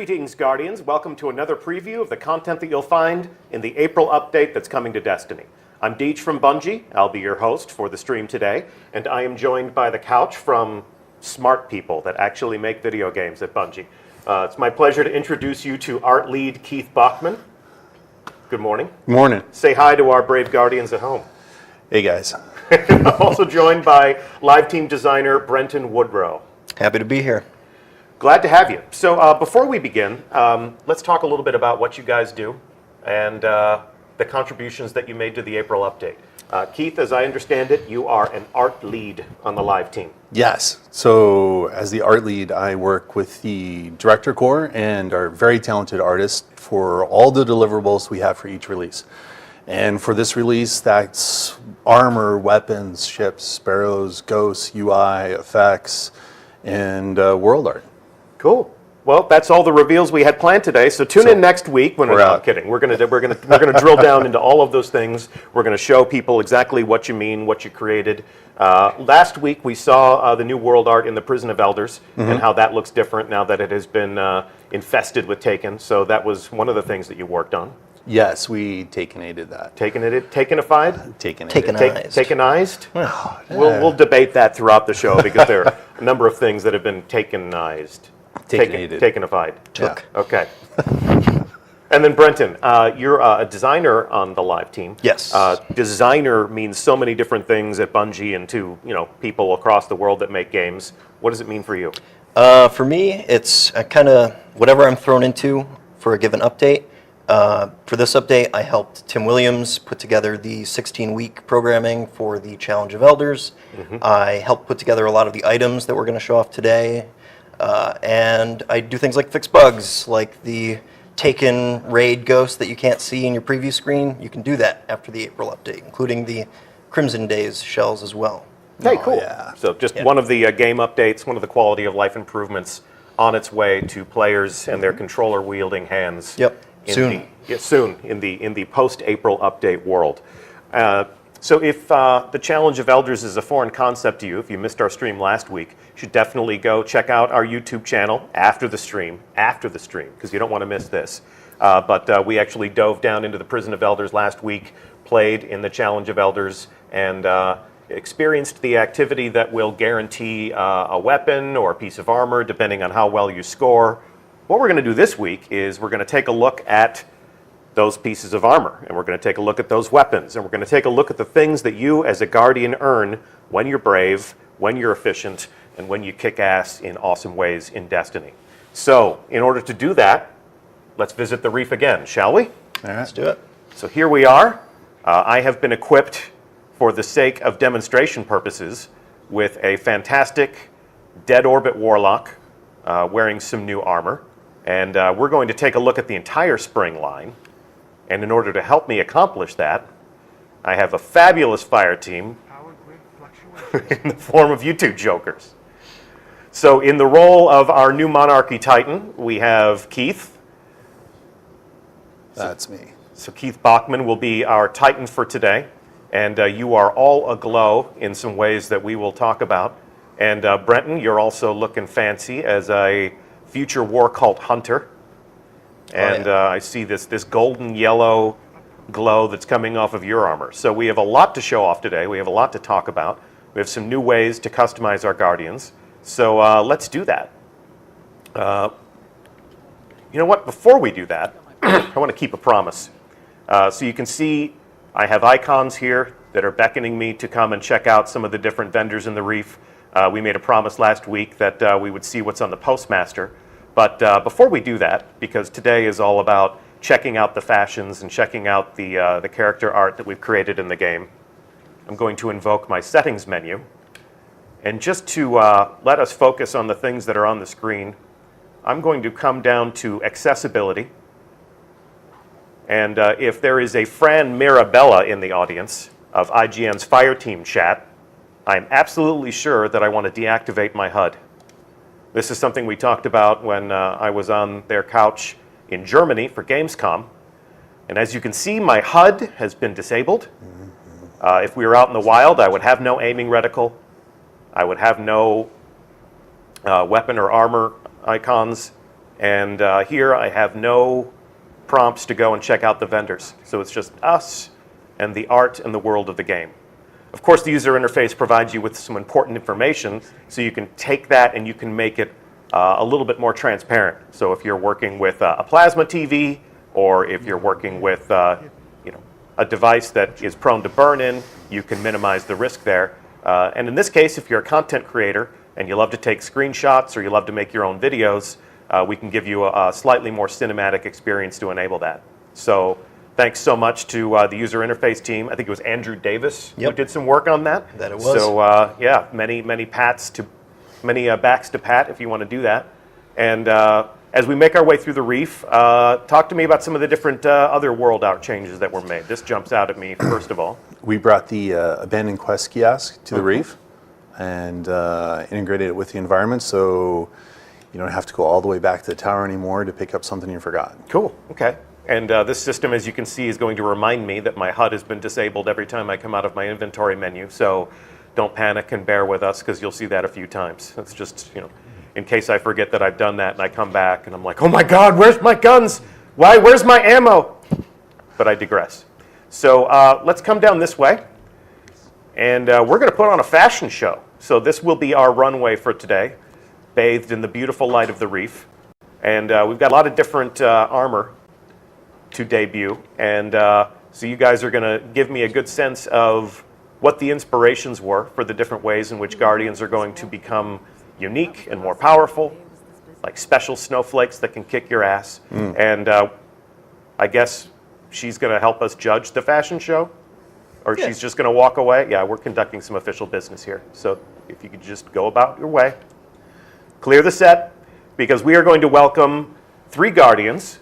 Greetings, Guardians. Welcome to another preview of the content that you'll find in the April update that's coming to Destiny. I'm Deej from Bungie. I'll be your host for the stream today, and I am joined by the couch from smart people that actually make video games at Bungie. It's my pleasure to introduce you to art lead Keith Bachman. Good morning. Good morning. Say hi to our brave Guardians at home. Hey, guys. I'm also joined by live team designer Brenton Woodrow. Happy to be here. Glad to have you. So before we begin, let's talk a little bit about what you guys do and the contributions that you made to the April update. Keith, as I understand it, you are an art lead on the live team. Yes. So as the art lead, I work with the director core and our very talented artists for all the deliverables we have for each release. And for this release, that's armor, weapons, ships, sparrows, ghosts, UI, effects, and world art. Cool. Well, that's all the reveals we had planned today. So tune in next week. When I'm kidding. We're gonna drill down into all of those things. We're gonna show people exactly what you mean, what you created. Last week we saw the new world art in the Prison of Elders and how that looks different now that it has been infested with Taken. So that was one of the things that you worked on. Yes, we Takenated that. Takenified? Takenized. Takenized? Oh, yeah. We'll debate that throughout the show because there are a number of things that have been takenized. Takenated. Takenified. Took. Yeah. Okay. And then Brenton, you're a designer on the live team. Yes. Designer means so many different things at Bungie and to people across the world that make games. What does it mean for you? For me, it's kind of whatever I'm thrown into for a given update. For this update, I helped Tim Williams put together the 16-week programming for the Challenge of Elders. I helped put together a lot of the items that we're going to show off today. And I do things like fix bugs, like the Taken raid ghost that you can't see in your preview screen. You can do that after the April update, including the Crimson Days shells as well. Hey, cool. Yeah. So just one of the game updates, one of the quality of life improvements on its way to players and their controller-wielding hands. Yep. Soon. Soon in the post-April update world. So if the Challenge of Elders is a foreign concept to you, if you missed our stream last week, you should definitely go check out our YouTube channel after the stream, because you don't want to miss this. But we actually dove down into the Prison of Elders last week, played in the Challenge of Elders, and experienced the activity that will guarantee a weapon or a piece of armor, depending on how well you score. What we're going to do this week is we're going to take a look at those pieces of armor, and we're going to take a look at those weapons, and we're going to take a look at the things that you as a Guardian earn when you're brave, when you're efficient, and when you kick ass in awesome ways in Destiny. So, in order to do that, let's visit the reef again, shall we? All right. Let's do it. So here we are. I have been equipped, for the sake of demonstration purposes, with a fantastic Dead Orbit Warlock wearing some new armor. And we're going to take a look at the entire spring line. And in order to help me accomplish that, I have a fabulous fire team in the form of you two jokers. So in the role of our new Monarchy Titan, we have Keith. That's me. So Keith Bachman will be our Titan for today. And you are all aglow in some ways that we will talk about. And Brenton, you're also looking fancy as a future war cult hunter. And I see this golden yellow glow that's coming off of your armor. So we have a lot to show off today. We have a lot to talk about. We have some new ways to customize our Guardians. So let's do that. You know what? Before we do that, I want to keep a promise. So you can see I have icons here that are beckoning me to come and check out some of the different vendors in the reef. We made a promise last week that we would see what's on the Postmaster. But before we do that, because today is all about checking out the fashions and checking out the character art that we've created in the game, I'm going to invoke my settings menu. And just to let us focus on the things that are on the screen, I'm going to come down to accessibility. And if there is a Fran Mirabella in the audience of IGN's Fireteam chat, I'm absolutely sure that I want to deactivate my HUD. This is something we talked about when I was on their couch in Germany for Gamescom. And as you can see, my HUD has been disabled. If we were out in the wild, I would have no aiming reticle. I would have no weapon or armor icons. And here I have no prompts to go and check out the vendors. So it's just us and the art and the world of the game. Of course, the user interface provides you with some important information, so you can take that and you can make it a little bit more transparent. So if you're working with a plasma TV, or if you're working with a device that is prone to burn-in, you can minimize the risk there. And in this case, if you're a content creator and you love to take screenshots or you love to make your own videos, we can give you a slightly more cinematic experience to enable that. So thanks so much to the user interface team. I think it was Andrew Davis who did some work on that. That it was. So yeah, many backs to pat if you want to do that. And as we make our way through the reef, talk to me about some of the different other world out changes that were made. This jumps out at me first of all. We brought the abandoned quest kiosk to the reef and integrated it with the environment, so you don't have to go all the way back to the tower anymore to pick up something you forgot. Cool. Okay. And this system, as you can see, is going to remind me that my HUD has been disabled every time I come out of my inventory menu. So don't panic and bear with us, because you'll see that a few times. It's just, in case I forget that I've done that and I come back and I'm like, oh my God, where's my guns? Where's my ammo? But I digress. So let's come down this way. And we're going to put on a fashion show. So this will be our runway for today, bathed in the beautiful light of the reef. And we've got a lot of different armor to debut. And so you guys are going to give me a good sense of what the inspirations were for the different ways in which Guardians are going to become unique and more powerful, like special snowflakes that can kick your ass. And I guess she's going to help us judge the fashion show, or she's just going to walk away. Yeah, we're conducting some official business here. So if you could just go about your way, clear the set, because we are going to welcome 3 Guardians,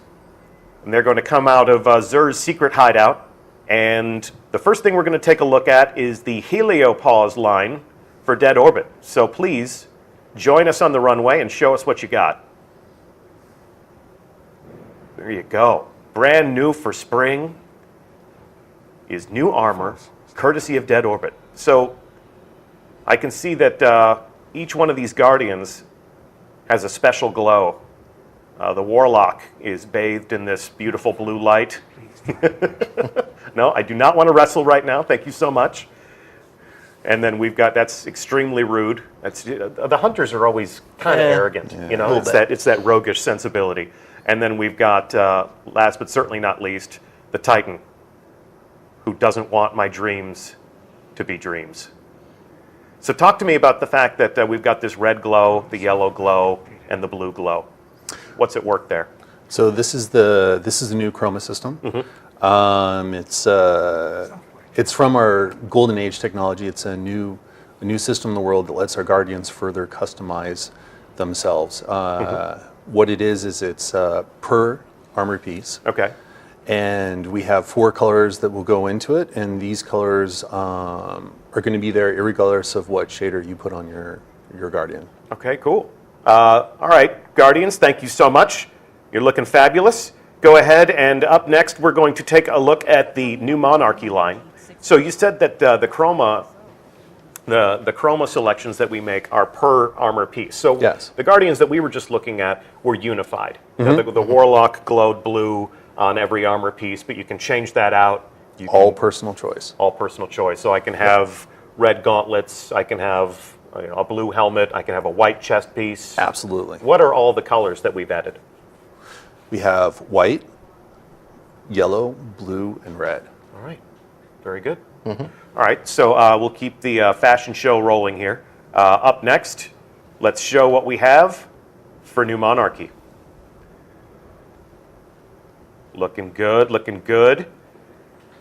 and they're going to come out of Zur's secret hideout. And the first thing we're going to take a look at is the Heliopause line for Dead Orbit. So please join us on the runway and show us what you got. There you go. Brand new for spring is new armor, courtesy of Dead Orbit. So I can see that each one of these Guardians has a special glow. The Warlock is bathed in this beautiful blue light. No, I do not want to wrestle right now. Thank you so much. And then we've got, that's extremely rude. That's, the hunters are always kind of arrogant, it's that roguish sensibility. And then we've got, last but certainly not least, the Titan, who doesn't want my dreams to be dreams. So talk to me about the fact that we've got this red glow, the yellow glow, and the blue glow. What's at work there? So this is the new chroma system. It's from our Golden Age technology. It's a new system in the world that lets our Guardians further customize themselves. What it is it's per armor piece. Okay. And we have 4 colors that will go into it, and these colors are going to be there regardless of what shader you put on your Guardian. Okay, cool. All right, Guardians, thank you so much. You're looking fabulous. Go ahead, and up next, we're going to take a look at the new Monarchy line. So you said that the chroma selections that we make are per armor piece. So yes. The Guardians that we were just looking at were unified. The Warlock glowed blue on every armor piece, but you can change that out. Personal choice. All personal choice. So I can have red gauntlets, I can have a blue helmet, I can have a white chest piece. Absolutely. What are all the colors that we've added? We have white, yellow, blue, and red. All right. Very good. All right, so we'll keep the fashion show rolling here. Up next, let's show what we have for New Monarchy. Looking good, looking good.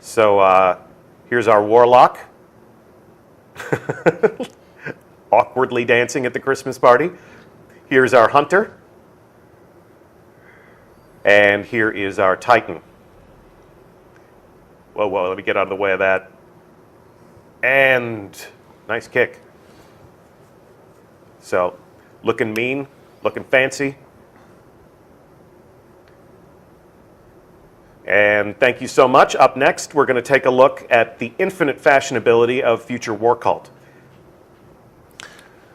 So here's our Warlock. Awkwardly dancing at the Christmas party. Here's our Hunter. And here is our Titan. Whoa, let me get out of the way of that. And nice kick. So, looking mean, looking fancy. And thank you so much. Up next, we're going to take a look at the infinite fashionability of future War Cult.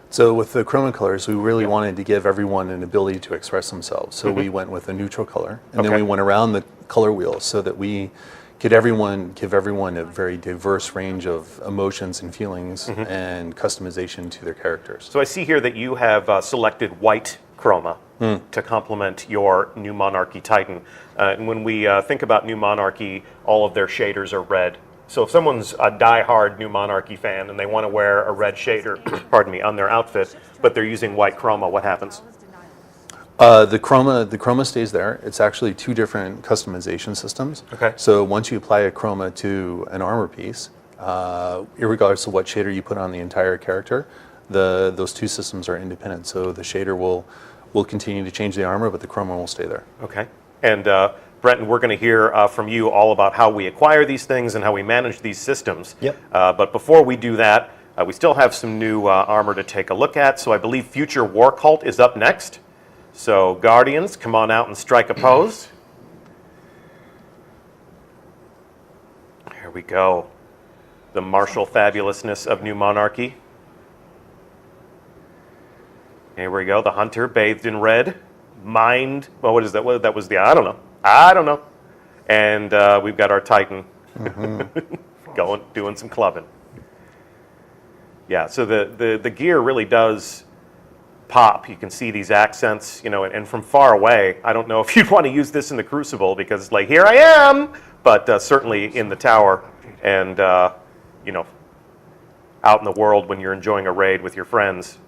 So with the chroma colors, we really wanted to give everyone an ability to express themselves. So we went with a neutral color, and then we went around the color wheel so that we could give everyone a very diverse range of emotions and feelings and customization to their characters. So I see here that you have selected white chroma to complement your New Monarchy Titan. And when we think about New Monarchy, all of their shaders are red. So if someone's a die-hard New Monarchy fan and they want to wear a red shader, pardon me, on their outfit, but they're using white chroma, what happens? The chroma stays there. It's actually two different customization systems. Okay. So once you apply a chroma to an armor piece, irregardless of what shader you put on the entire character, those two systems are independent. So the shader will continue to change the armor, but the chroma will stay there. Okay. And Brenton, we're going to hear from you all about how we acquire these things and how we manage these systems. Yep. But before we do that, we still have some new armor to take a look at. So I believe Future War Cult is up next. So Guardians, come on out and strike a pose. Here we go. The martial fabulousness of New Monarchy. Here we go. The Hunter bathed in red. Mind. Well, what is that? What that was the? I don't know. And we've got our Titan doing some clubbing. Yeah. So the gear really does pop. You can see these accents, you know, and from far away. I don't know if you'd want to use this in the Crucible because, like, here I am. But certainly in the tower, and you know, out in the world when you're enjoying a raid with your friends.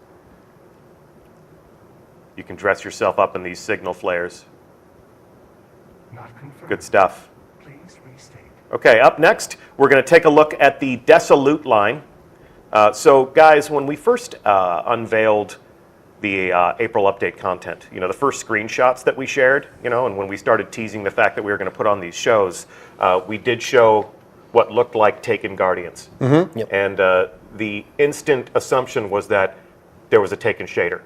You can dress yourself up in these signal flares. Good stuff. Please restate. Okay, up next, we're going to take a look at the Desolute line. So, guys, when we first unveiled the April update content, you know, the first screenshots that we shared, you know, and when we started teasing the fact that we were going to put on these shows, we did show what looked like Taken Guardians. Yep. And the instant assumption was that there was a Taken shader.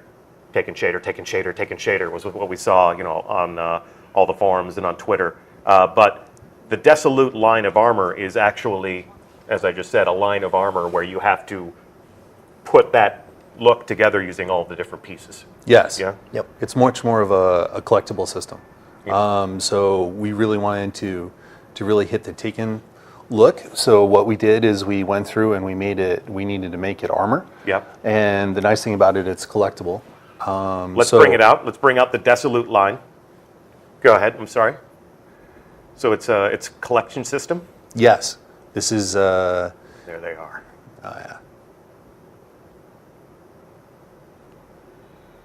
Taken shader was what we saw, you know, on all the forums and on Twitter. But the Desolute line of armor is actually, as I just said, a line of armor where you have to put that look together using all of the different pieces. Yes. Yeah? Yep. It's much more of a collectible system. So we really wanted to really hit the Taken look. So what we did is we went through and we needed to make it armor. Yep. And the nice thing about it, it's collectible. Let's bring it out. Let's bring out the Desolute line. Go ahead. I'm sorry. So it's a collection system? Yes. This is... There they are. Oh, yeah.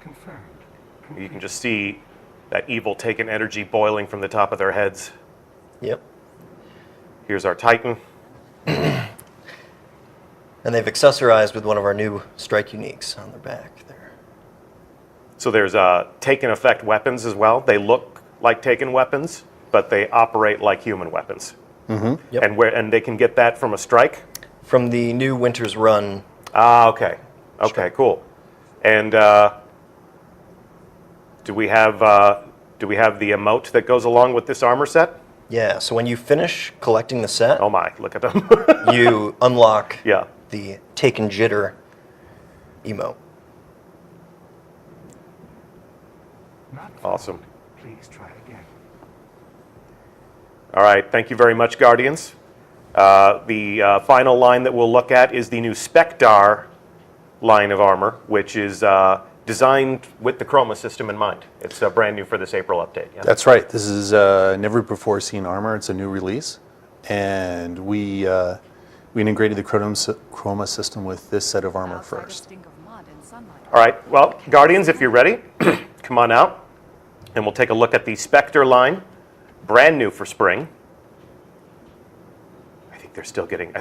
Confirmed. You can just see that evil Taken energy boiling from the top of their heads. Yep. Here's our Titan. And they've accessorized with one of our new strike uniques on their back there. So there's Taken effect weapons as well. They look like Taken weapons, but they operate like human weapons. Yep. And they can get that from a strike? From the new Winter's Run. Okay. Okay, cool. And do we have the emote that goes along with this armor set? Yeah, so when you finish collecting the set, Oh my, look at them. you unlock Yeah. the Taken Jitter emote. Not Awesome. Please try again. All right, thank you very much, Guardians. The final line that we'll look at is the new Spectar line of armor, which is designed with the chroma system in mind. It's brand new for this April update. Yeah? That's right. This is never before seen armor. It's a new release. And we integrated the chroma system with this set of armor first. All right, well, Guardians, if you're ready, come on out, and we'll take a look at the Spectre line, brand new for spring. I think they're still getting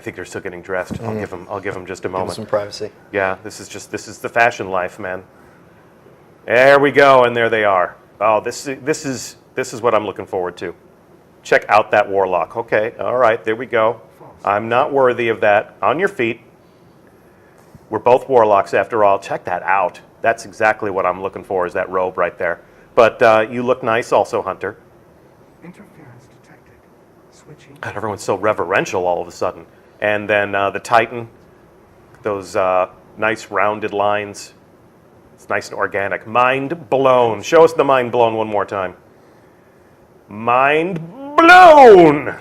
dressed. I'll give them just a Give moment. us some privacy. Yeah, this is the fashion life, man. There we go, and there they are. Oh, this is what I'm looking forward to. Check out that Warlock. Okay, all right, there we go. I'm not worthy of that. On your feet. We're both Warlocks after all. Check that out. That's exactly what I'm looking for, is that robe right there. But you look nice also, Hunter. Interference detected. Switching. God, everyone's so reverential all of a sudden. And then the Titan, those nice rounded lines. It's nice and organic. Mind blown. Show us the mind blown one more time. Mind blown!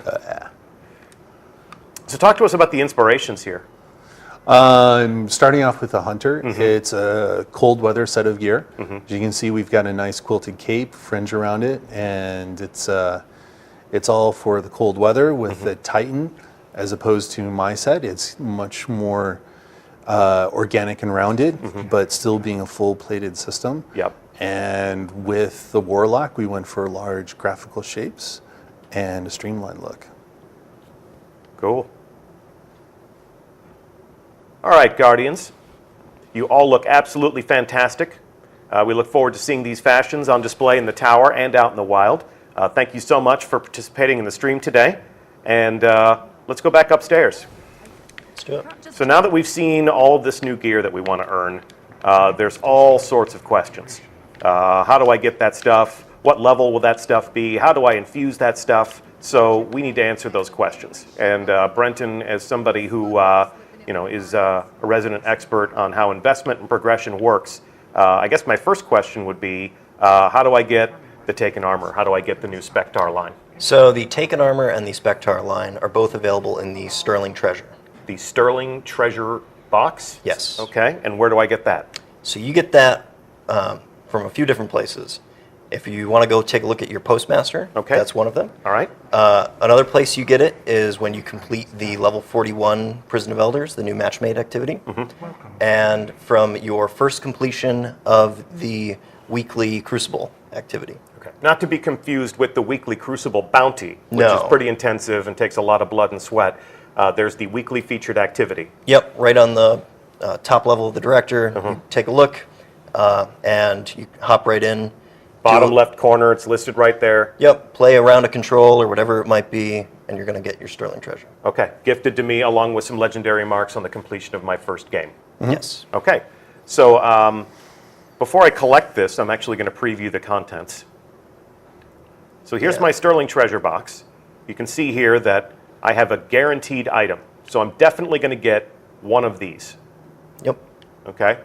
So talk to us about the inspirations here. Starting off with the Hunter, it's a cold weather set of gear. As you can see, we've got a nice quilted cape, fringe around it, and it's all for the cold weather with the Titan, as opposed to my set. It's much more organic and rounded, but still being a full plated system. Yep. And with the Warlock, we went for large graphical shapes and a streamlined look. Cool. All right, Guardians. You all look absolutely fantastic. We look forward to seeing these fashions on display in the tower and out in the wild. Thank you so much for participating in the stream today. And let's go back upstairs. Let's do it. So now that we've seen all of this new gear that we want to earn, there's all sorts of questions. How do I get that stuff? What level will that stuff be? How do I infuse that stuff? So we need to answer those questions. And Brenton, as somebody who is a resident expert on how investment and progression works, I guess my first question would be, how do I get the Taken Armor? How do I get the new Spectar line? So the Taken Armor and the Spectar line are both available in the Sterling Treasure. The Sterling Treasure box? Yes. Okay, and where do I get that? So you get that from a few different places. If you want to go take a look at your Postmaster, Okay. that's one of them. All right. Another place you get it is when you complete the level 41 Prison of Elders, the new matchmade activity. And from your first completion of the weekly Crucible activity. Okay. Not to be confused with the weekly Crucible bounty, which No. is pretty intensive and takes a lot of blood and sweat. There's the weekly featured activity. Yep, right on the top level of the director. You take a look, and you hop right in. Bottom left corner, it's listed right there. Yep, play a round of Control or whatever it might be, and you're going to get your Sterling Treasure. Okay, gifted to me along with some legendary marks on the completion of my first game. Yes. Okay, so before I collect this, I'm actually going to preview the contents. So here's my Sterling Treasure box. You can see here that I have a guaranteed item. So I'm definitely going to get one of these. Yep. Okay,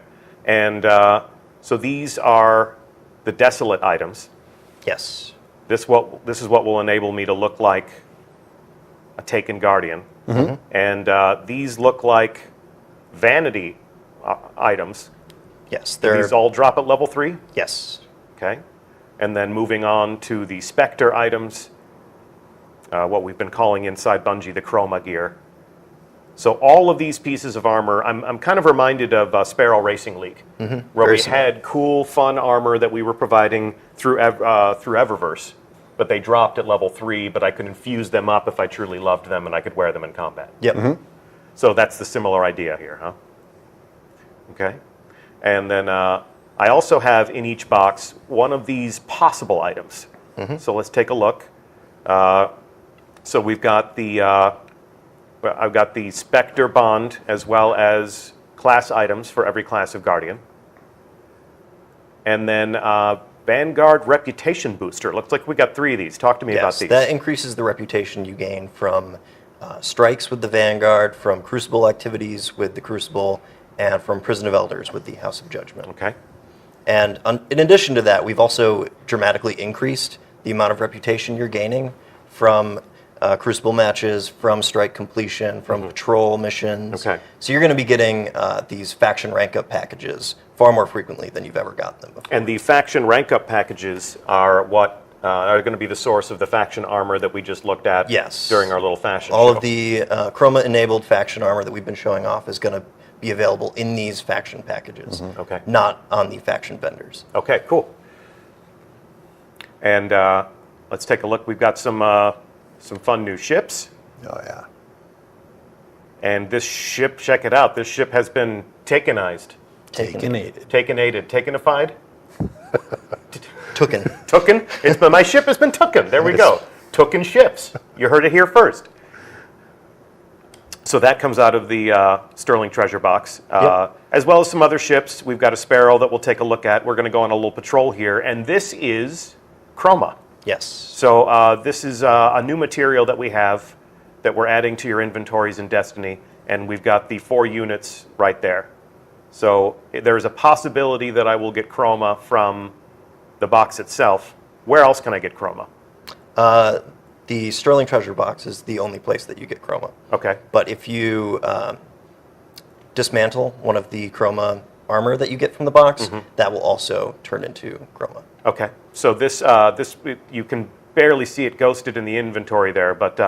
and so these are the desolate items. Yes. This is what will enable me to look like a Taken Guardian. And these look like vanity items. Yes. Do these all drop at level 3? Yes. Okay. And then moving on to the Spectre items, what we've been calling inside Bungie the Chroma gear. So all of these pieces of armor, I'm kind of reminded of Sparrow Racing League, where Very we similar. had cool, fun armor that we were providing through Eververse, but they dropped at level 3, but I could infuse them up if I truly loved them and I could wear them in combat. Yep. So that's the similar idea here, huh? Okay. And then I also have in each box one of these possible items. So let's take a look. So we've got the I've got the Spectre Bond as well as class items for every class of Guardian. And then Vanguard Reputation Booster. Looks like we got 3 of these. Talk to me about Yes, these. that increases the reputation you gain from strikes with the Vanguard, from Crucible activities with the Crucible, and from Prison of Elders with the House of Judgment. Okay. And in addition to that, we've also dramatically increased the amount of reputation you're gaining from Crucible matches, from strike completion, from patrol missions. Okay. So you're going to be getting these faction rank up packages far more frequently than you've ever gotten them before. And the faction rank up packages are what are going to be the source of the faction armor that we just looked at Yes. during our little fashion All show. of the Chroma-enabled faction armor that we've been showing off is going to be available in these faction packages, Okay. not on the faction vendors. Okay, cool. And let's take a look. We've got some fun new ships. Oh, yeah. And this ship, check it out. This ship has been takenized. Takenated. Takenified? Tooken. Tooken? My ship has been tooken. There we go. Tooken ships. You heard it here first. So that comes out of the Sterling Treasure box, as well as some other ships. We've got a Sparrow that we'll take a look at. We're going to go on a little patrol here, and this is Chroma. Yes. So this is a new material that we have that we're adding to your inventories in Destiny, and we've got the 4 units right there. So there's a possibility that I will get chroma from the box itself. Where else can I get chroma? The Sterling Treasure box is the only place that you get chroma. Okay. But if you dismantle one of the chroma armor that you get from the box, that will also turn into chroma. Okay. So this you can barely see it ghosted in the inventory there, but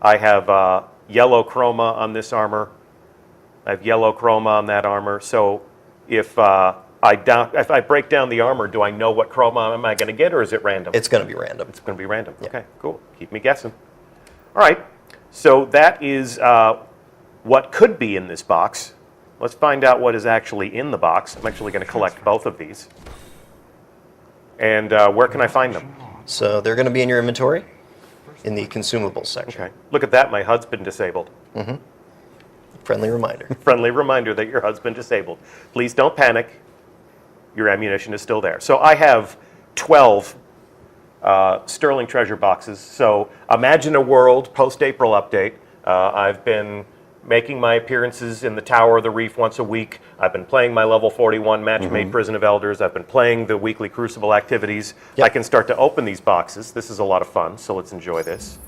I have yellow chroma on this armor. I have yellow chroma on that armor. So if I break down the armor, do I know what chroma am I going to get, or is it random? It's going to be random. It's going to be random. Yeah. Okay, cool. Keep me guessing. All right. So that is what could be in this box. Let's find out what is actually in the box. I'm actually going to collect both of these. And where can I find them? So they're going to be in your inventory in the consumables section. Okay. Look at that. My HUD's been disabled. Friendly reminder. Friendly reminder that your HUD's been disabled. Please don't panic. Your ammunition is still there. So I have 12 Sterling Treasure boxes. So imagine a world post-April update. I've been making my appearances in the Tower of the Reef once a week. I've been playing my level 41 match-made Prison of Elders. I've been playing the weekly Crucible activities. Yep. I can start to open these boxes. This is a lot of fun, so let's enjoy this.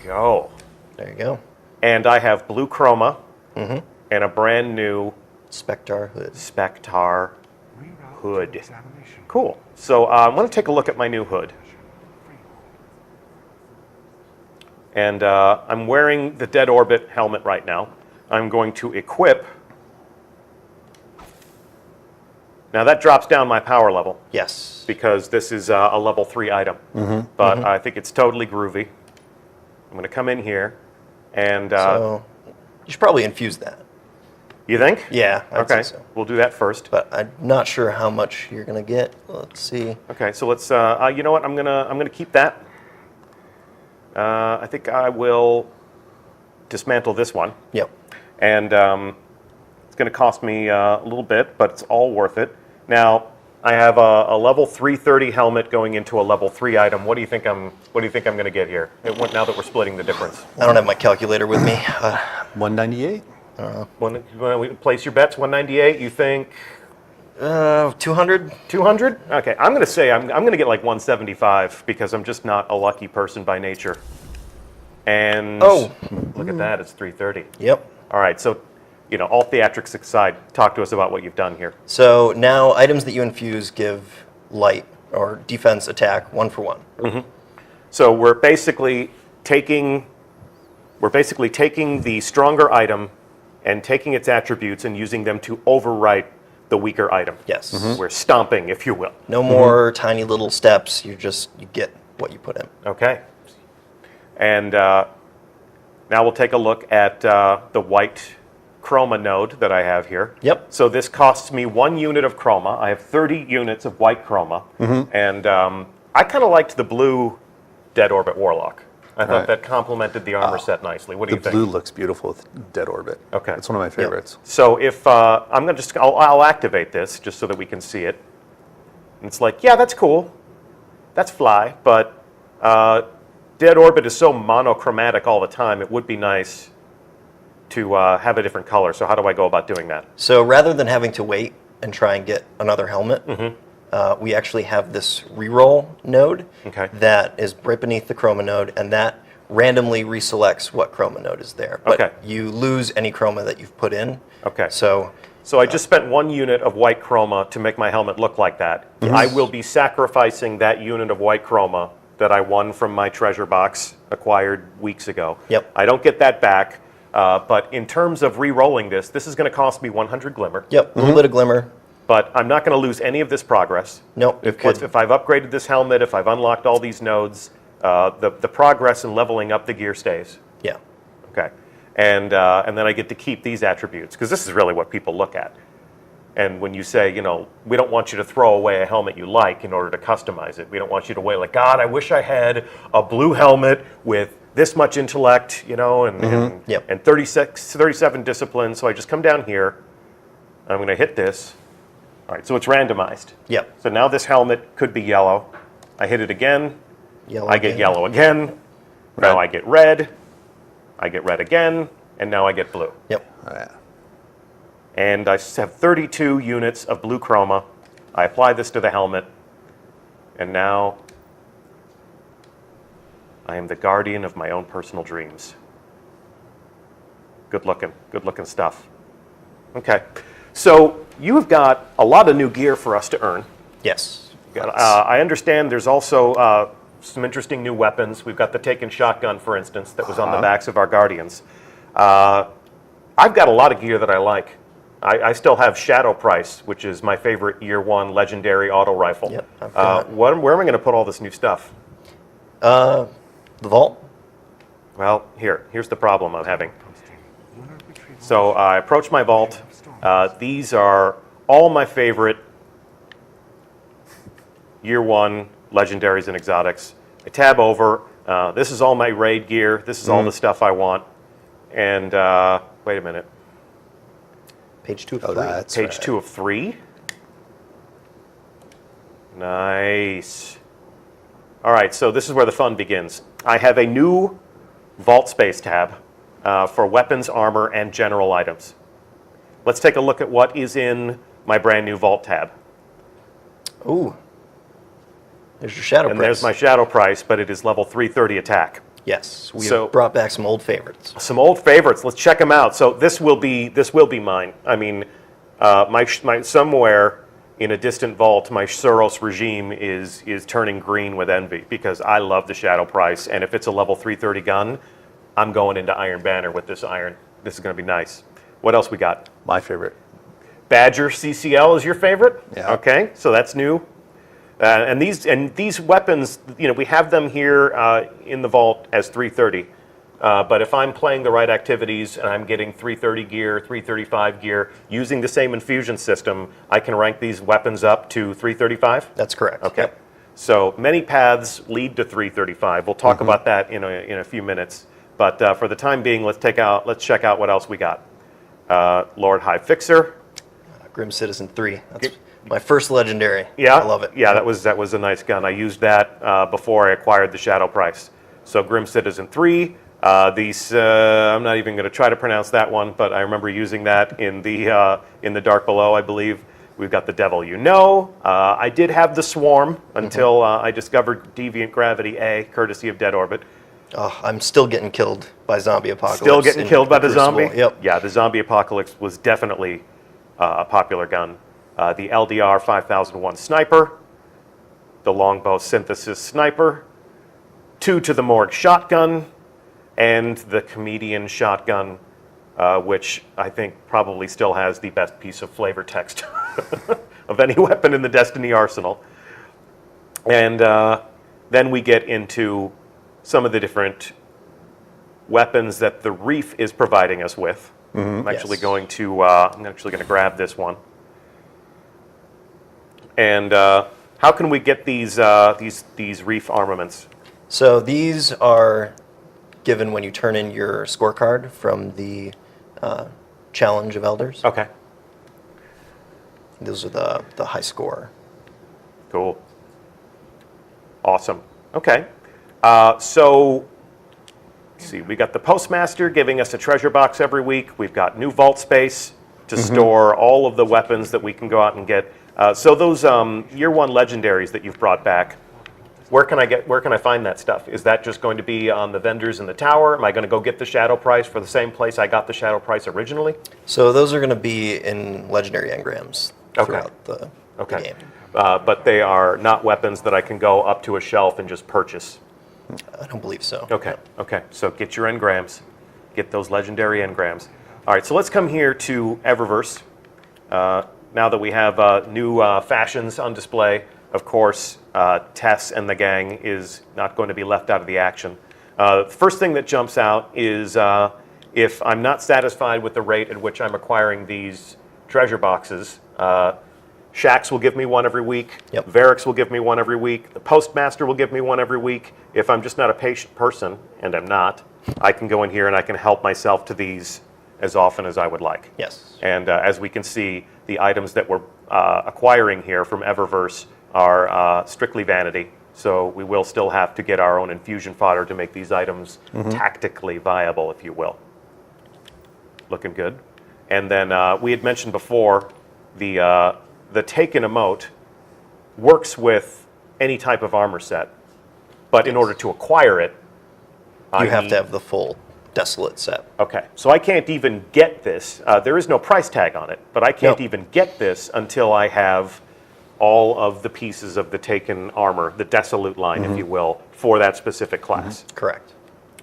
Go. There you go. And I have blue chroma and a brand new Spectar hood. Spectar Reroute hood. to examination. Cool. So I'm going to take a look at my new hood. And I'm wearing the Dead Orbit helmet right now. I'm going to equip. Now that drops down my power level Yes. because this is a level 3 item. But I think it's totally groovy. I'm going to come in here and... So you should probably infuse that. you think? Yeah, I'd Okay, say so. we'll do that first. But I'm not sure how much you're going to get. Let's see. Okay, so let's. You know what? I'm gonna keep that. I think I will dismantle this one, Yep. and it's going to cost me a little bit, but it's all worth it. Now I have a level 330 helmet going into a level 3 item. What do you think I'm going to get here? Now that we're splitting the difference. I don't have my calculator with me. 198? When we place your bets, 198. You think 200? 200? Okay, I'm going to say I'm going to get like 175 because I'm just not a lucky person by nature. And look at that, it's 330. Yep. All right, so all theatrics aside, talk to us about what you've done here. So now items that you infuse give light or defense attack 1 for 1. So we're basically taking the stronger item and taking its attributes and using them to overwrite the weaker item. Yes. We're stomping, if you will. No more tiny little steps. You get what you put in. Okay. And now we'll take a look at the white chroma node that I have here. Yep. So this costs me 1 unit of chroma. I have 30 units of white chroma. And I kind of liked the blue Dead Orbit Warlock. I thought Right. that complemented the armor set nicely. What do The you think? blue looks beautiful with Dead Orbit. Okay. It's one of my favorites. So if I'm gonna I'll activate this just so that we can see it. And it's like, yeah, that's cool. That's fly, but Dead Orbit is so monochromatic all the time. It would be nice to have a different color. So how do I go about doing that? So rather than having to wait and try and get another helmet, we actually have this reroll node Okay. that is right beneath the chroma node, and that randomly reselects what chroma node is there. But Okay. you lose any chroma that you've put in. Okay. So So I just spent 1 unit of white chroma to make my helmet look like that. I will be sacrificing that unit of white chroma that I won from my treasure box acquired weeks ago. Yep. I don't get that back, but in terms of re-rolling this is going to cost me 100 glimmer. yep, a little bit of glimmer. But I'm not going to lose any of this progress. Nope, you could. If I've upgraded this helmet, if I've unlocked all these nodes, the progress in leveling up the gear stays. Yeah. Okay. And then I get to keep these attributes, because this is really what people look at. And when you say, we don't want you to throw away a helmet you like in order to customize it. We don't want you to wait like, God, I wish I had a blue helmet with this much intellect, and Yep. and 37 discipline. So I just come down here, and I'm going to hit this. All right, so it's randomized. Yep. So now this helmet could be yellow. I hit it again. Yellow I get again. yellow again. Now I get red. I get red again. and now I get blue. Yep. Oh, yeah. And I have 32 units of blue chroma. I apply this to the helmet, and now I am the guardian of my own personal dreams. Good looking stuff. Okay, so you have got a lot of new gear for us to earn. Yes. I understand there's also some interesting new weapons. We've got the Taken shotgun, for instance, that was on the backs of our Guardians. I've got a lot of gear that I like. I still have Shadow Price, which is my favorite Year 1 legendary auto rifle. Yep, I've got where am I going to put all this new stuff? The vault? Well, here's the problem I'm having. Posting. Lunar retrieval. So I approach my vault. These are all my favorite Year 1 legendaries and exotics. I tab over. This is all my raid gear. This is all the stuff I want. And wait a minute. Page 2 of Oh, 3. that's Page right. 2 of 3. Nice. All right, so this is where the fun begins. I have a new vault space tab for weapons, armor, and general items. Let's take a look at what is in my brand new vault tab. Ooh. There's your shadow And price. there's my shadow price, but it is level 330 attack. Yes, we So- have brought back some old favorites. Some old favorites. Let's check them out. So this will be mine. I mean, my somewhere in a distant vault, my Suros regime is turning green with envy because I love the Shadow Price, and if it's a level 330 gun, I'm going into Iron Banner with this iron. This is going to be nice. What else we got? My favorite. Badger CCL is your favorite? Yeah. Okay, so that's new. And these weapons, we have them here in the vault as 330. But if I'm playing the right activities and I'm getting 330 gear, 335 gear, using the same infusion system, I can rank these weapons up to 335? That's correct. Okay. Yep. So many paths lead to 335. We'll talk about that in a few minutes. But for the time being, let's check out what else we got. Lord High Fixer. Grim Citizen 3. That's my first legendary. Yeah, I love it. Yeah, that was a nice gun. I used that before I acquired the Shadow Price. So Grim Citizen 3. I'm not even going to try to pronounce that one, but I remember using that in the Dark Below, I believe. We've got the Devil You Know. I did have the Swarm until I discovered Deviant Gravity A, courtesy of Dead Orbit. Oh, I'm still getting killed by Zombie Apocalypse. Still getting in killed by the Crucible. zombie? Yep. Yeah, the Zombie Apocalypse was definitely a popular gun. The LDR 5001 Sniper, the Longbow Synthesis Sniper, 2 to the Morgue Shotgun, and the Comedian Shotgun, which I think probably still has the best piece of flavor text of any weapon in the Destiny arsenal. And then we get into some of the different weapons that the Reef is providing us with. I'm actually Yes. going to grab this one. And how can we get these Reef armaments? So these are given when you turn in your scorecard from the Challenge of Elders. Okay, Those are the high score. cool. Awesome. Okay. So, let's see, we got the Postmaster giving us a treasure box every week. We've got new vault space to store all of the weapons that we can go out and get. So those Year 1 legendaries that you've brought back, where can I find that stuff? Is that just going to be on the vendors in the tower? Am I going to go get the Shadow Price for the same place I got the Shadow Price originally? So those are going to be in legendary engrams throughout the game. But they are not weapons that I can go up to a shelf and just purchase. I don't believe so. Okay, okay. So get your engrams. Get those legendary engrams. All right, so let's come here to Eververse. Now that we have new fashions on display, of course, Tess and the gang is not going to be left out of the action. The first thing that jumps out is if I'm not satisfied with the rate at which I'm acquiring these treasure boxes, Shax will give me one every week. Yep. Varix will give me one every week. The Postmaster will give me one every week. If I'm just not a patient person, and I'm not, I can go in here and I can help myself to these as often as I would like. Yes. And as we can see, the items that we're acquiring here from Eververse are strictly vanity. So we will still have to get our own infusion fodder to make these items tactically viable, if you will. looking good. And then we had mentioned before the Taken emote works with any type of armor set, but in order to acquire it, You have to have the full Desolate set. Okay, so I can't even get this. There is no price tag on it, but I can't Nope. even get this until I have all of the pieces of the Taken armor, the Desolate line, if you will, for that specific class. Correct.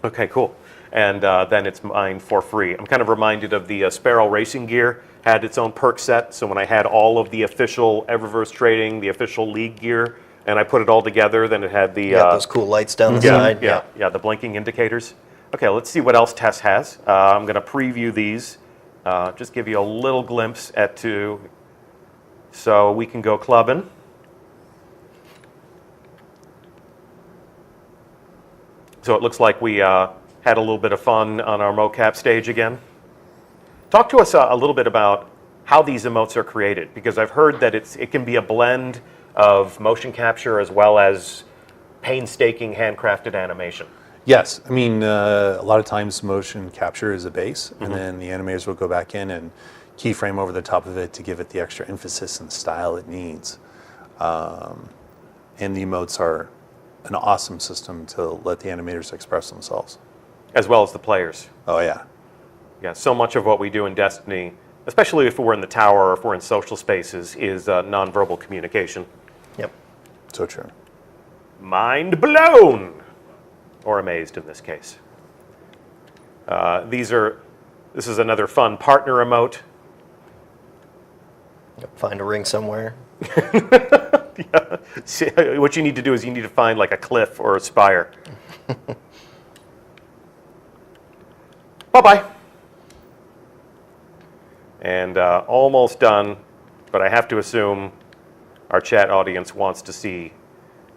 Okay, cool. And then it's mine for free. I'm kind of reminded of the Sparrow Racing Gear had its own perk set. So when I had all of the official Eververse trading, the official league gear, and I put it all together, then it had the You got those cool lights down the side. yeah, the blinking indicators. Okay, let's see what else Tess has. I'm going to preview these, just give you a little glimpse at two, so we can go clubbing. So it looks like we had a little bit of fun on our mocap stage again. Talk to us a little bit about how these emotes are created, because I've heard that it can be a blend of motion capture as well as painstaking handcrafted animation. Yes, I mean, a lot of times motion capture is a base, and then the animators will go back in and keyframe over the top of it to give it the extra emphasis and style it needs. And the emotes are an awesome system to let the animators express themselves. As well as the players. Oh yeah. Yeah, so much of what we do in Destiny, especially if we're in the tower or if we're in social spaces, is nonverbal communication. Yep. So true. Mind blown! Or amazed in this case. This is another fun partner emote. Yep. Find a ring somewhere. Yeah. See, what you need to do is you need to find like a cliff or a spire. Bye-bye. And almost done, but I have to assume our chat audience wants to see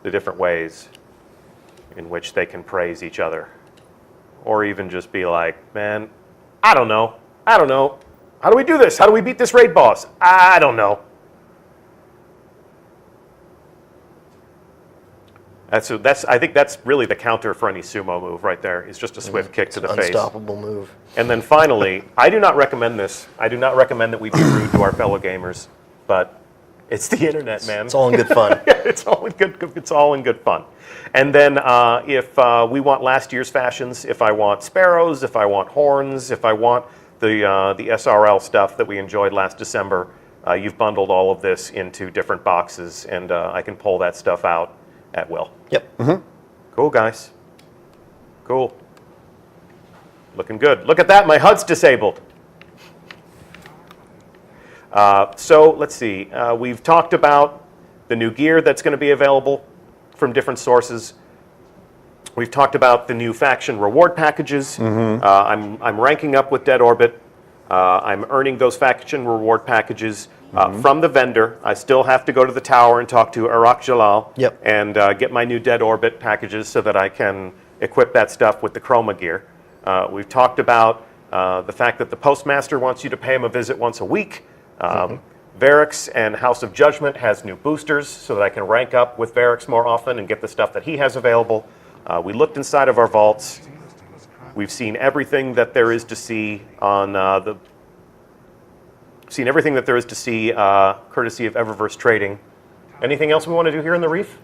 the different ways in which they can praise each other. Or even just be like, man, I don't know. How do we do this? How do we beat this raid boss? I don't know. I think that's really the counter for any sumo move right there. It's just a swift kick to the face. Unstoppable move. And then finally, I do not recommend this. I do not recommend that we be rude to our fellow gamers, but it's the internet, man. It's all in good fun. It's all in good fun. And then if we want last year's fashions, if I want sparrows, if I want horns, if I want the SRL stuff that we enjoyed last December, you've bundled all of this into different boxes, and I can pull that stuff out at will. Yep. Cool, guys. Cool. Looking good. Look at that, my HUD's disabled. So let's see. We've talked about the new gear that's going to be available from different sources. We've talked about the new faction reward packages. I'm ranking up with Dead Orbit. I'm earning those faction reward packages from the vendor. I still have to go to the tower and talk to Arak Jalal and get my new Dead Orbit packages so that I can equip that stuff with the Chroma gear. We've talked about the fact that the Postmaster wants you to pay him a visit once a week. Varix and House of Judgment has new boosters so that I can rank up with Varix more often and get the stuff that he has available. We looked inside of our vaults. We've seen everything that there is to see on courtesy of Eververse Trading. Anything else we want to do here in the Reef?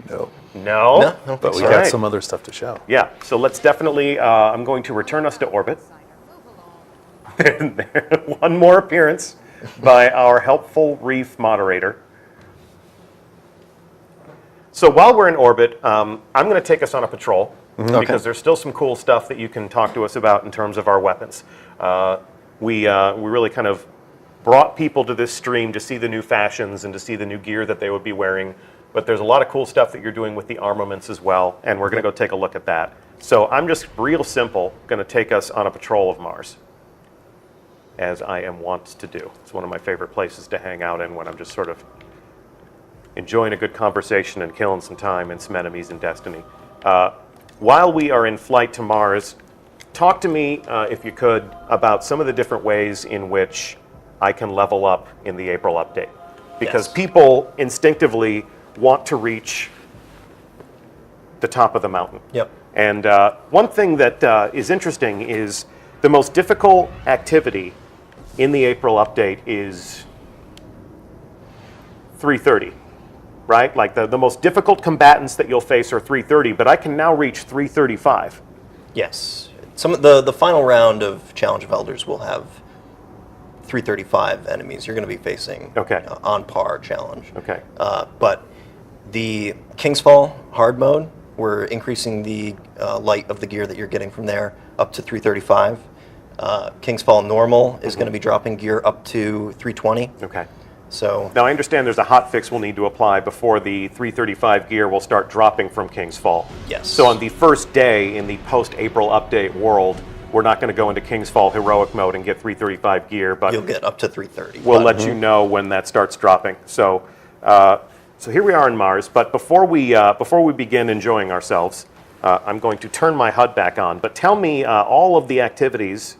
No. No? But we All got right. some other stuff to show. Yeah, so let's definitely, I'm going to return us to orbit. One more appearance by our helpful Reef moderator. So while we're in orbit, I'm going to take us on a patrol because there's still some cool stuff that you can talk to us about in terms of our weapons. We really kind of brought people to this stream to see the new fashions and to see the new gear that they would be wearing. But there's a lot of cool stuff that you're doing with the armaments as well, and we're going to go take a look at that. So I'm just real simple going to take us on a patrol of Mars, as I am wont to do. It's one of my favorite places to hang out in when I'm just sort of enjoying a good conversation and killing some time and some enemies in Destiny. While we are in flight to Mars, talk to me, if you could, about some of the different ways in which I can level up in the April update. Because people instinctively want to reach the top of the mountain. Yep. And one thing that is interesting is the most difficult activity in the April update is 330, right? Like the most difficult combatants that you'll face are 330, but I can now reach 335. Yes. Some of the final round of Challenge of Elders will have 335 enemies you're going to be facing. Okay. On par challenge. Okay. But the King's Fall hard mode, we're increasing the light of the gear that you're getting from there up to 335. King's Fall normal is going to be dropping gear up to 320. Okay. So Now I understand there's a hot fix we'll need to apply before the 335 gear will start dropping from King's Fall. Yes. So on the first day in the post-April update world, we're not going to go into King's Fall heroic mode and get 335 gear, but you'll get up to 330. we'll But let you know when that starts dropping. So, so here we are in Mars. But before we begin enjoying ourselves, I'm going to turn my HUD back on. But tell me all of the activities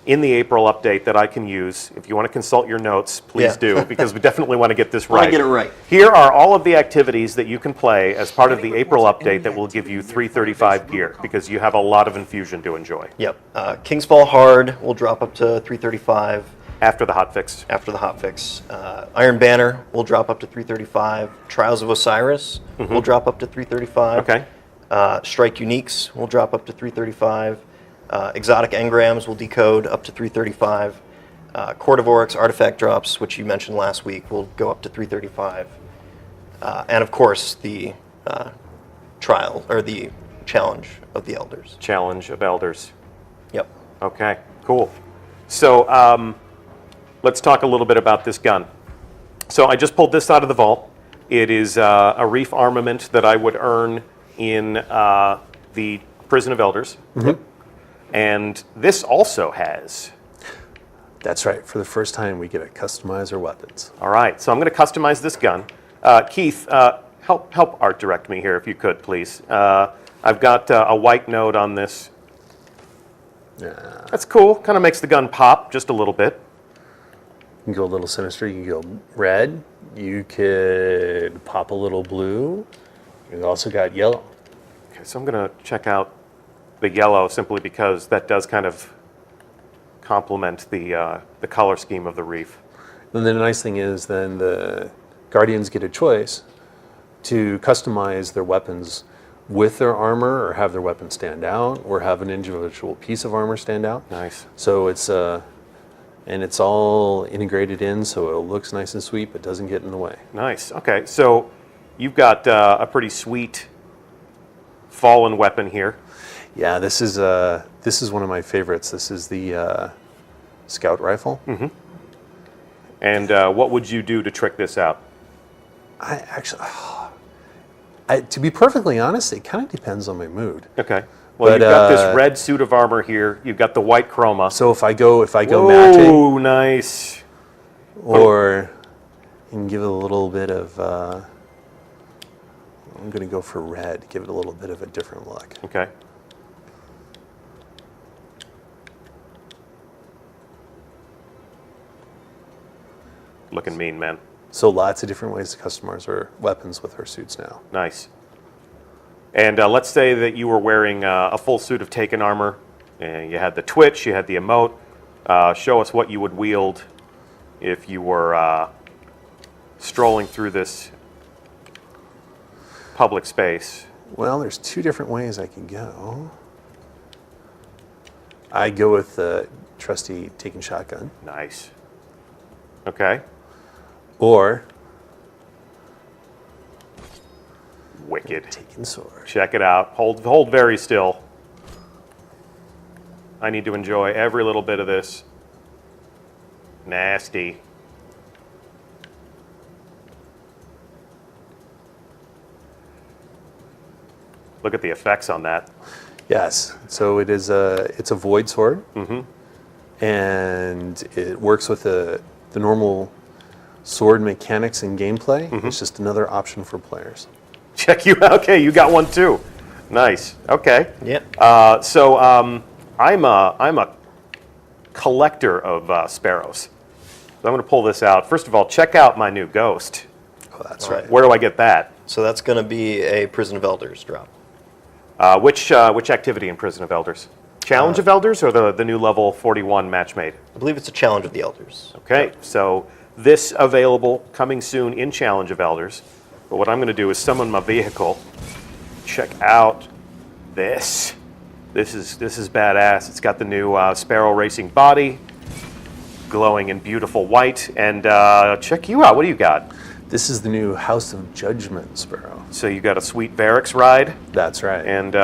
in the April update that I can use. If you want to consult your notes, please Yeah. do, because we definitely want to get this Wanna right. get it right. Here are all of the activities that you can play as part of the April update that will give you 335 gear, because you have a lot of infusion to enjoy Yep. King's Fall hard will drop up to 335 after the hotfix. after the hotfix. Iron Banner will drop up to 335. Trials of Osiris will drop up to 335. Okay. Strike Uniques will drop up to 335. Exotic Engrams will decode up to 335. Court of Oryx artifact drops, which you mentioned last week, will go up to 335. And of course, the trial, or the Challenge of the Elders. Challenge of Elders. Yep. Okay, cool. So let's talk a little bit about this gun. So I just pulled this out of the vault. It is a reef armament that I would earn in the Prison of Elders. And this also has. That's right. For the first time, we get to customize our weapons. All right, so I'm going to customize this gun. Keith, help art direct me here if you could, please. I've got a white node on this. Yeah. That's cool. Kind of makes the gun pop just a little bit. You can go a little sinister. You can go red. You could pop a little blue. You also got yellow. Okay, so I'm going to check out the yellow simply because that does kind of complement the color scheme of the reef. And then the nice thing is then the Guardians get a choice to customize their weapons with their armor, or have their weapon stand out, or have an individual piece of armor stand out. Nice. So it's and it's all integrated in, so it looks nice and sweet, but doesn't get in the way. Nice. Okay, so you've got a pretty sweet fallen weapon here. Yeah, this is one of my favorites. This is the scout rifle. And what would you do to trick this out? I actually, to be perfectly honest, it kind of depends on my mood. Okay. Well, But, you've got this red suit of armor here. You've got the white chroma. So if I go Whoa, matching, nice. or you can give it a little bit of, I'm going to go for red. Give it a little bit of a different look. Okay. Looking mean, man. So lots of different ways to customize our weapons with our suits now. Nice. And let's say that you were wearing a full suit of Taken armor. And you had the twitch, you had the emote. Show us what you would wield if you were strolling through this public space. Well, there's two different ways I can go. I go with the trusty Taken shotgun, Nice. Okay. or Wicked. Taken sword. Check it out. Hold very still. I need to enjoy every little bit of this. Nasty. Look at the effects on that. Yes. So it's a void sword, and it works with the normal sword mechanics and gameplay. It's just another option for players. Check you out. Okay, you got one too. Nice. Okay. Yeah. So I'm a collector of sparrows. So I'm going to pull this out. First of all, check out my new ghost. Oh, that's All right. right. Where do I get that? So that's going to be a Prison of Elders drop. Which activity in Prison of Elders? Challenge of Elders or the new level 41 match made? I believe it's a Challenge of the Elders. Okay, so this available coming soon in Challenge of Elders. But what I'm going to do is summon my vehicle. Check out this. This is badass. It's got the new Sparrow Racing body, glowing in beautiful white. And check you out. What do you got? This is the new House of Judgment Sparrow. So you got a sweet Varix ride, That's right. and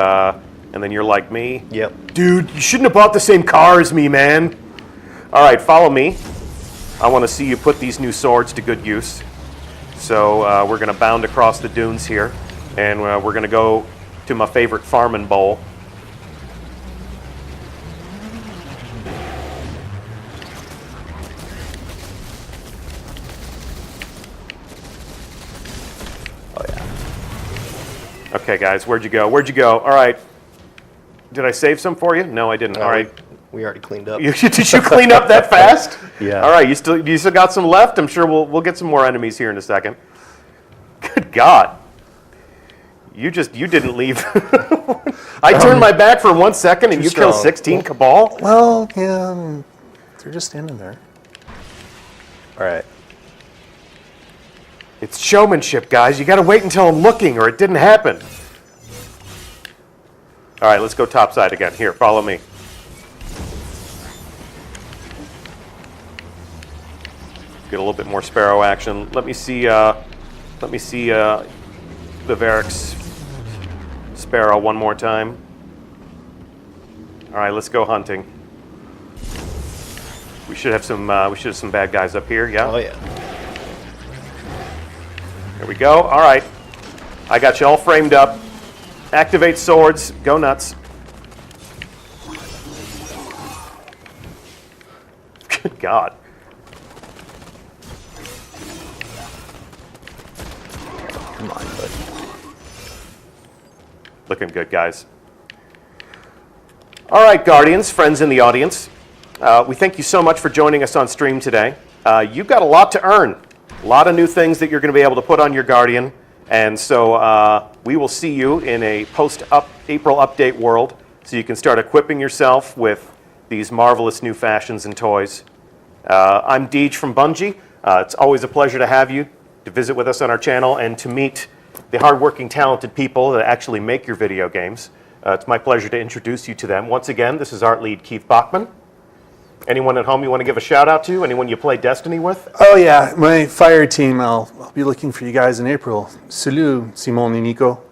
then you're like me. Yep. Dude, you shouldn't have bought the same car as me, man. All right, follow me. I want to see you put these new swords to good use. So we're going to bound across the dunes here, and we're going to go to my favorite farming bowl. Oh yeah. Okay, guys, where'd you go? Where'd you go? All right. Did I save some for you? No, I didn't. All right. We already cleaned up. Did you clean up that fast? Yeah. All right. You still got some left. I'm sure we'll get some more enemies here in a second. Good God. You didn't leave. I turned my back for 1 second and Too you killed strong. 16 Cabal? Well, yeah, they're just standing there. All right. It's showmanship, guys. You got to wait until I'm looking or it didn't happen. All right, let's go topside again. Here, follow me. Get a little bit more Sparrow action. Let me see the Varix Sparrow one more time. All right, let's go hunting. We should have some bad guys up here. Yeah. Oh yeah. Here we go. All right. I got you all framed up. Activate swords. Go nuts. Good God. Come on, bud. Looking good, guys. All right, Guardians, friends in the audience. We thank you so much for joining us on stream today. You've got a lot to earn. A lot of new things that you're going to be able to put on your Guardian. And so we will see you in a post-April update world so you can start equipping yourself with these marvelous new fashions and toys. I'm Deej from Bungie. It's always a pleasure to have you to visit with us on our channel and to meet the hardworking, talented people that actually make your video games. It's my pleasure to introduce you to them. Once again, this is Art Lead Keith Bachman. Anyone at home you want to give a shout out to? Anyone you play Destiny with? Oh yeah, my fire team. I'll be looking for you guys in April. Salut, Simon and Nico.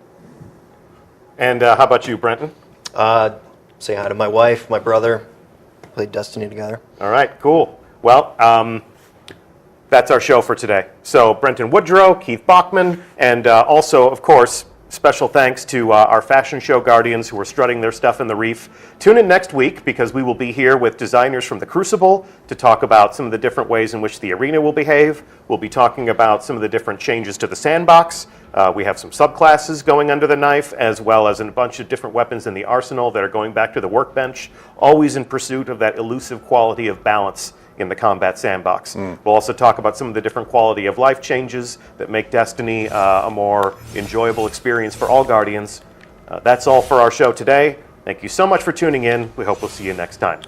And how about you, Brenton? Say hi to my wife, my brother. Played Destiny together. All right, cool. Well, that's our show for today. So Brenton Woodrow, Keith Bachman, and also, of course, special thanks to our fashion show guardians who are strutting their stuff in the reef. Tune in next week because we will be here with designers from the Crucible to talk about some of the different ways in which the arena will behave. We'll be talking about some of the different changes to the sandbox. We have some subclasses going under the knife, as well as a bunch of different weapons in the arsenal that are going back to the workbench, always in pursuit of that elusive quality of balance in the combat sandbox. We'll also talk about some of the different quality of life changes that make Destiny a more enjoyable experience for all Guardians. That's all for our show today. Thank you so much for tuning in. We hope we'll see you next time.